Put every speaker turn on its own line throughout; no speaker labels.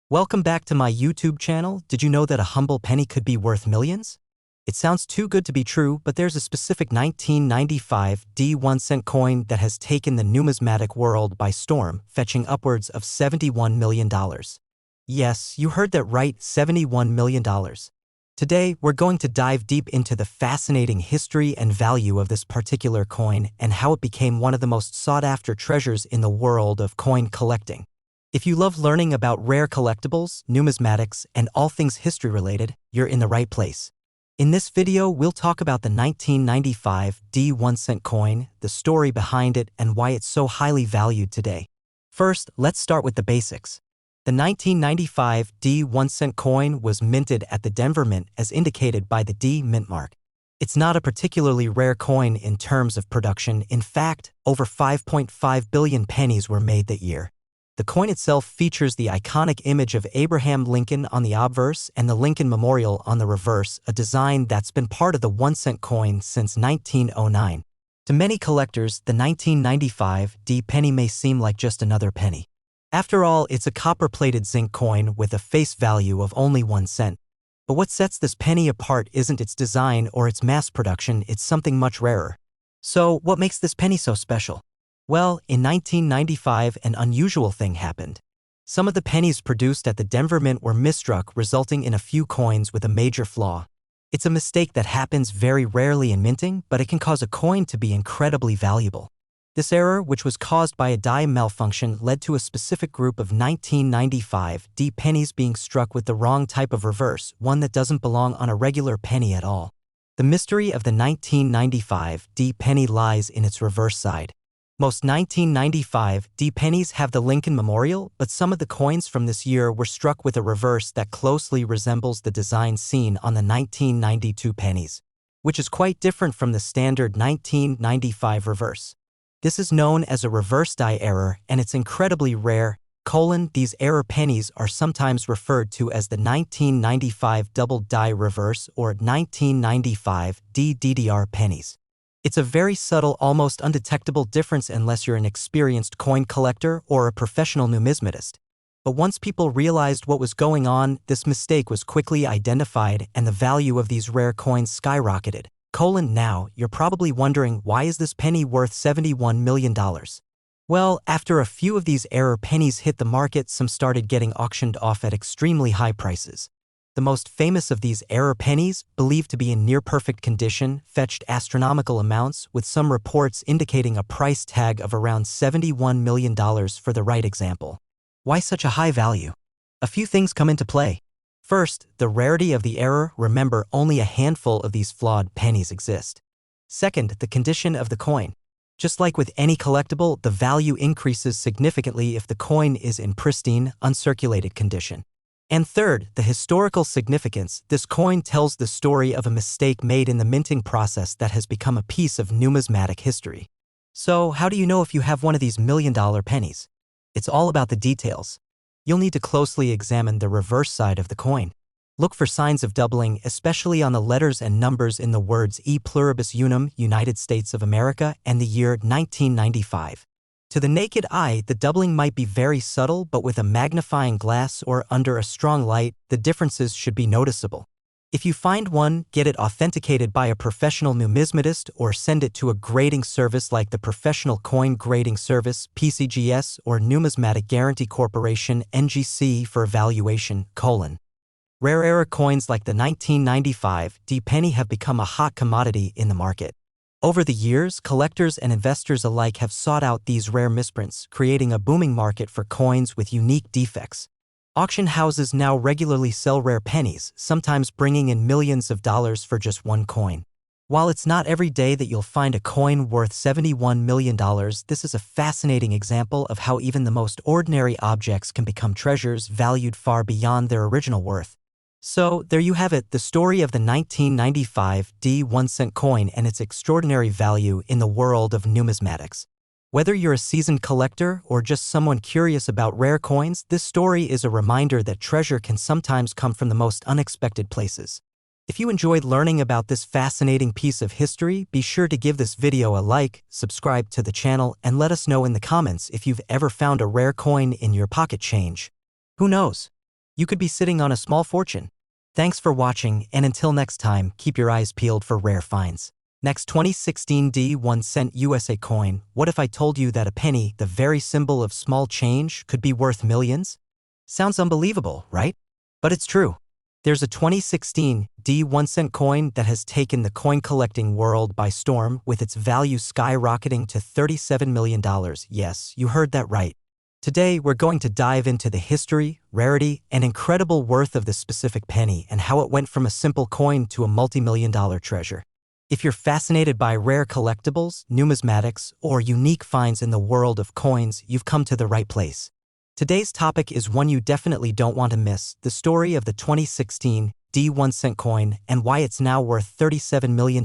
Welcome back to my YouTube channel. Did you know that a humble penny could be worth millions? It sounds too good to be true, but there's a specific 1995 1-cent coin that has taken the numismatic world by storm, fetching upwards of $71 million. Yes, you heard that right, $71 million. Today, we're going to dive deep into the fascinating history and value of this particular coin and how it became one of the most sought-after treasures in the world of coin collecting. If you love learning about rare collectibles, numismatics, and all things history-related, you're in the right place. In this video, we'll talk about the 1995 1-cent coin, the story behind it, and why it's so highly valued today. First, let's start with the basics. The 1995 1-cent coin was minted at the Denver Mint as indicated by the D mint mark. It's not a particularly rare coin in terms of production. In fact, over 5.5 billion pennies were made that year. The coin itself features the iconic image of Abraham Lincoln on the obverse and the Lincoln Memorial on the reverse, a design that's been part of the 1-cent coin since 1909. To many collectors, the 1995 penny may seem like just another penny. After all, it's a copper-plated zinc coin with a face value of only 1 cent. But what sets this penny apart isn't its design or its mass production, it's something much rarer. So, what makes this penny so special? Well, in 1995, an unusual thing happened. Some of the pennies produced at the Denver Mint were misstruck, resulting in a few coins with a major flaw. It's a mistake that happens very rarely in minting, but it can cause a coin to be incredibly valuable. This error, which was caused by a die malfunction, led to a specific group of 1995 pennies being struck with the wrong type of reverse, one that doesn't belong on a regular penny at all. The mystery of the 1995 penny lies in its reverse side. Most 1995 pennies have the Lincoln Memorial, but some of the coins from this year were struck with a reverse that closely resembles the design seen on the 1992 pennies, which is quite different from the standard 1995 reverse. This is known as a reverse die error, and it's incredibly rare. These error pennies are sometimes referred to as the 1995 double die reverse or 1995 DDR pennies. It's a very subtle, almost undetectable difference unless you're an experienced coin collector or a professional numismatist. But once people realized what was going on, this mistake was quickly identified and the value of these rare coins skyrocketed. Now, you're probably wondering, why is this penny worth $71 million? Well, after a few of these error pennies hit the market, some started getting auctioned off at extremely high prices. The most famous of these error pennies, believed to be in near-perfect condition, fetched astronomical amounts, with some reports indicating a price tag of around $71 million for the right example. Why such a high value? A few things come into play. First, the rarity of the error. Remember, only a handful of these flawed pennies exist. Second, the condition of the coin. Just like with any collectible, the value increases significantly if the coin is in pristine, uncirculated condition. And third, the historical significance. This coin tells the story of a mistake made in the minting process that has become a piece of numismatic history. So, how do you know if you have one of these million-dollar pennies? It's all about the details. You'll need to closely examine the reverse side of the coin. Look for signs of doubling, especially on the letters and numbers in the words E pluribus unum, United States of America, and the year 1995. To the naked eye, the doubling might be very subtle, but with a magnifying glass or under a strong light, the differences should be noticeable. If you find one, get it authenticated by a professional numismatist or send it to a grading service like the Professional Coin Grading Service, PCGS, or Numismatic Guarantee Corporation, NGC, for evaluation. Rare error coins like the 1995 penny have become a hot commodity in the market. Over the years, collectors and investors alike have sought out these rare misprints, creating a booming market for coins with unique defects. Auction houses now regularly sell rare pennies, sometimes bringing in millions of dollars for just one coin. While it's not every day that you'll find a coin worth $71 million, this is a fascinating example of how even the most ordinary objects can become treasures valued far beyond their original worth. So, there you have it, the story of the 1995 1-cent coin and its extraordinary value in the world of numismatics. Whether you're a seasoned collector or just someone curious about rare coins, this story is a reminder that treasure can sometimes come from the most unexpected places. If you enjoyed learning about this fascinating piece of history, be sure to give this video a like, subscribe to the channel, and let us know in the comments if you've ever found a rare coin in your pocket change. Who knows? you could be sitting on a small fortune. Thanks for watching, and until next time, keep your eyes peeled for rare finds. Next, 2016 D1 cent USA coin. What if I told you that a penny, the very symbol of small change, could be worth millions? Sounds unbelievable, right? But it's true. There's a 2016 D1 cent coin that has taken the coin collecting world by storm, with its value skyrocketing to $37 million. Yes, you heard that right. Today, we're going to dive into the history, rarity, and incredible worth of this specific penny and how it went from a simple coin to a multi-million-dollar treasure. If you're fascinated by rare collectibles, numismatics, or unique finds in the world of coins, you've come to the right place. Today's topic is one you definitely don't want to miss: the story of the 2016 D1 cent coin and why it's now worth $37 million.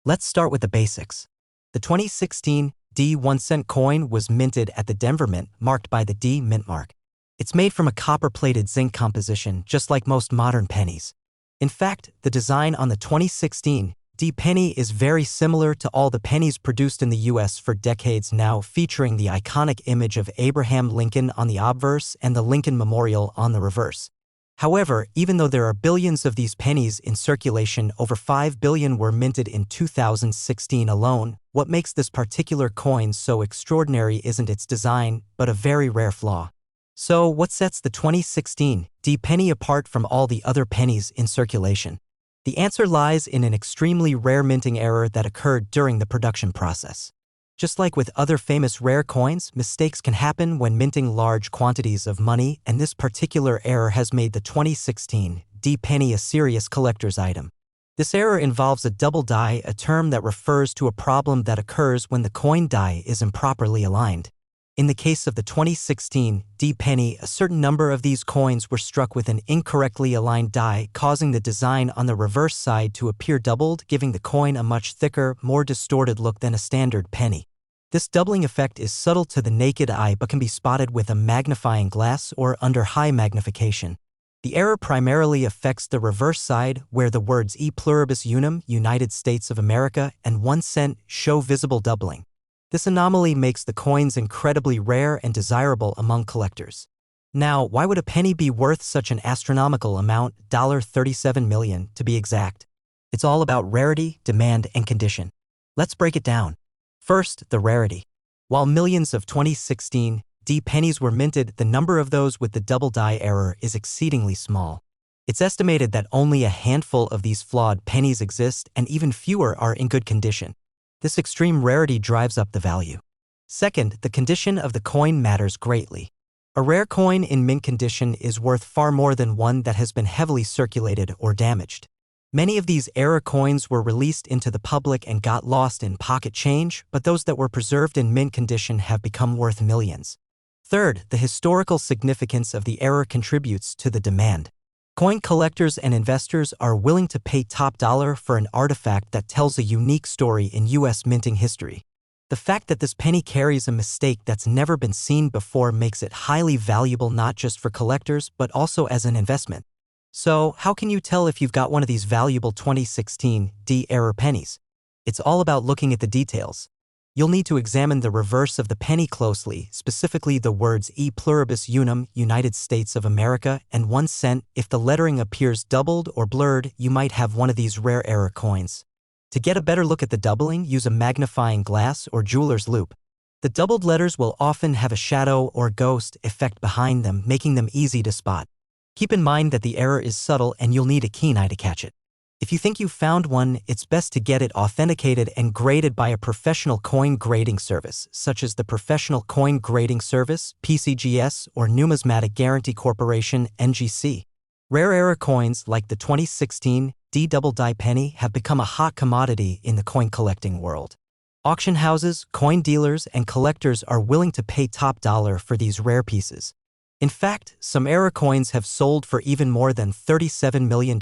Let's start with the basics. The 2016 D1 cent coin was minted at the Denver Mint, marked by the D mint mark. It's made from a copper-plated zinc composition, just like most modern pennies. In fact, the design on the 2016 D penny is very similar to all the pennies produced in the US for decades now, featuring the iconic image of Abraham Lincoln on the obverse and the Lincoln Memorial on the reverse. However, even though there are billions of these pennies in circulation, over 5 billion were minted in 2016 alone. What makes this particular coin so extraordinary isn't its design, but a very rare flaw. So, what sets the 2016 D penny apart from all the other pennies in circulation? The answer lies in an extremely rare minting error that occurred during the production process. Just like with other famous rare coins, mistakes can happen when minting large quantities of money, and this particular error has made the 2016 D penny a serious collector's item. This error involves a double die, a term that refers to a problem that occurs when the coin die is improperly aligned. In the case of the 2016 D penny, a certain number of these coins were struck with an incorrectly aligned die, causing the design on the reverse side to appear doubled, giving the coin a much thicker, more distorted look than a standard penny. This doubling effect is subtle to the naked eye but can be spotted with a magnifying glass or under high magnification. The error primarily affects the reverse side, where the words E pluribus unum, United States of America, and 1 cent show visible doubling. This anomaly makes the coins incredibly rare and desirable among collectors. Now, why would a penny be worth such an astronomical amount, $37 million to be exact? It's all about rarity, demand, and condition. Let's break it down. First, the rarity. While millions of 2016 D pennies were minted, the number of those with the double die error is exceedingly small. It's estimated that only a handful of these flawed pennies exist, and even fewer are in good condition. This extreme rarity drives up the value. Second, the condition of the coin matters greatly. A rare coin in mint condition is worth far more than one that has been heavily circulated or damaged. Many of these error coins were released into the public and got lost in pocket change, but those that were preserved in mint condition have become worth millions. Third, the historical significance of the error contributes to the demand. Coin collectors and investors are willing to pay top dollar for an artifact that tells a unique story in US minting history. The fact that this penny carries a mistake that's never been seen before makes it highly valuable, not just for collectors but also as an investment. So, how can you tell if you've got one of these valuable 2016 D error pennies? It's all about looking at the details. You'll need to examine the reverse of the penny closely, specifically the words E pluribus unum, United States of America, and 1 cent. If the lettering appears doubled or blurred, you might have one of these rare error coins. To get a better look at the doubling, use a magnifying glass or jeweler's loupe. The doubled letters will often have a shadow or ghost effect behind them, making them easy to spot. Keep in mind that the error is subtle and you'll need a keen eye to catch it. If you think you've found one, it's best to get it authenticated and graded by a professional coin grading service, such as the Professional Coin Grading Service, PCGS, or Numismatic Guarantee Corporation, NGC. Rare error coins like the 2016 D double die penny have become a hot commodity in the coin collecting world. Auction houses, coin dealers, and collectors are willing to pay top dollar for these rare pieces. In fact, some error coins have sold for even more than $37 million,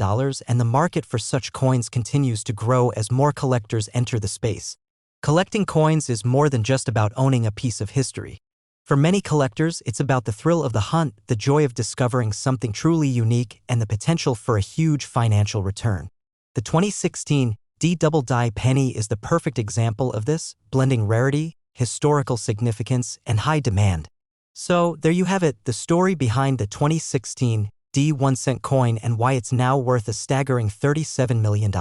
and the market for such coins continues to grow as more collectors enter the space. Collecting coins is more than just about owning a piece of history. For many collectors, it's about the thrill of the hunt, the joy of discovering something truly unique, and the potential for a huge financial return. The 2016 D double die penny is the perfect example of this, blending rarity, historical significance, and high demand. So, there you have it, the story behind the 2016 D1 cent coin and why it's now worth a staggering $37 million.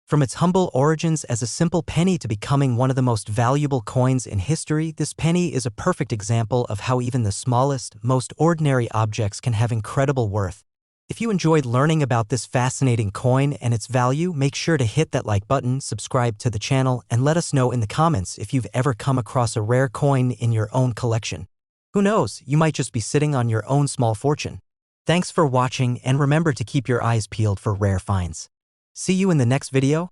From its humble origins as a simple penny to becoming one of the most valuable coins in history, this penny is a perfect example of how even the smallest, most ordinary objects can have incredible worth. If you enjoyed learning about this fascinating coin and its value, make sure to hit that like button, subscribe to the channel, and let us know in the comments if you've ever come across a rare coin in your own collection. Who knows, you might just be sitting on your own small fortune. Thanks for watching, and remember to keep your eyes peeled for rare finds. See you in the next video.